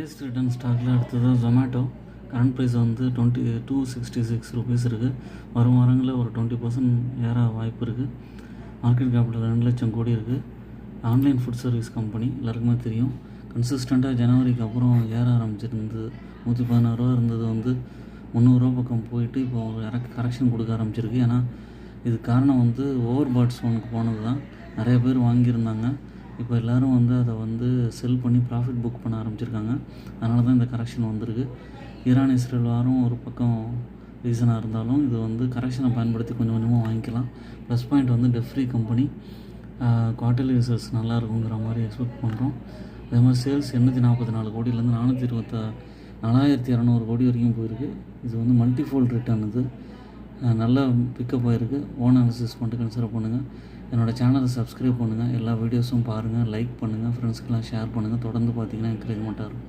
Highest return ஸ்டாக்கில் அடுத்தது Zomato. Current price வந்து 266 ருபீஸ் இருக்குது. வரும் வாரங்களில் ஒரு 20% ஏற வாய்ப்பு இருக்குது. மார்க்கெட் கேபிட்டல் 2 லட்சம் கோடி இருக்குது. ஆன்லைன் ஃபுட் சர்வீஸ் கம்பெனி எல்லாருக்குமே தெரியும். கன்சிஸ்டண்ட்டாக ஜனவரிக்கு அப்புறம் ஏற ஆரம்பிச்சிருந்தது. 116 ரூபா இருந்தது வந்து 300 ரூபா பக்கம் போயிட்டு இப்போ கரெக்ஷன் கொடுக்க ஆரம்பிச்சிருக்கு. ஏன்னா இது காரணம் வந்து ஓவர் பாட் ஒனுக்கு போனது தான். நிறைய பேர் வாங்கியிருந்தாங்க. இப்போ எல்லோரும் வந்து அதை வந்து செல் பண்ணி ப்ராஃபிட் புக் பண்ண ஆரம்பிச்சிருக்காங்க. அதனால தான் இந்த கரெக்ஷன் வந்திருக்கு. ஈரான் இஸ்ரேல் வாரம் ஒரு பக்கம் ரீசனாக இருந்தாலும் இது வந்து கரெக்ஷனை பயன்படுத்தி கொஞ்சம் கொஞ்சமாக வாங்கிக்கலாம். ப்ளஸ் பாயிண்ட் வந்து டெஃப்ரி கம்பெனி குவார்ட்டர்லி ரிசல்ட்ஸ் நல்லா இருக்குங்கிற மாதிரி எக்ஸ்பெக்ட் பண்ணுறோம். அதே மாதிரி சேல்ஸ் 844 கோடியிலேருந்து 4200 கோடி வரைக்கும் போயிருக்கு. இது வந்து மல்டிஃபோல்ட் ரிட்டர்ன். இது நல்ல பிக்கப் ஆகிருக்கு. ஓன் அனாலிசிஸ் பண்ணிட்டு கன்சிடர் பண்ணுங்கள். என்னோடய சேனலை சப்ஸ்கிரைப் பண்ணுங்கள். எல்லா வீடியோஸும் பாருங்கள், லைக் பண்ணுங்கள், ஃப்ரெண்ட்ஸ்க்கெலாம் ஷேர் பண்ணுங்கள். தொடர்ந்து பார்த்தீங்கன்னா என்கரேஜ்மெண்ட்டாக இருக்கும்.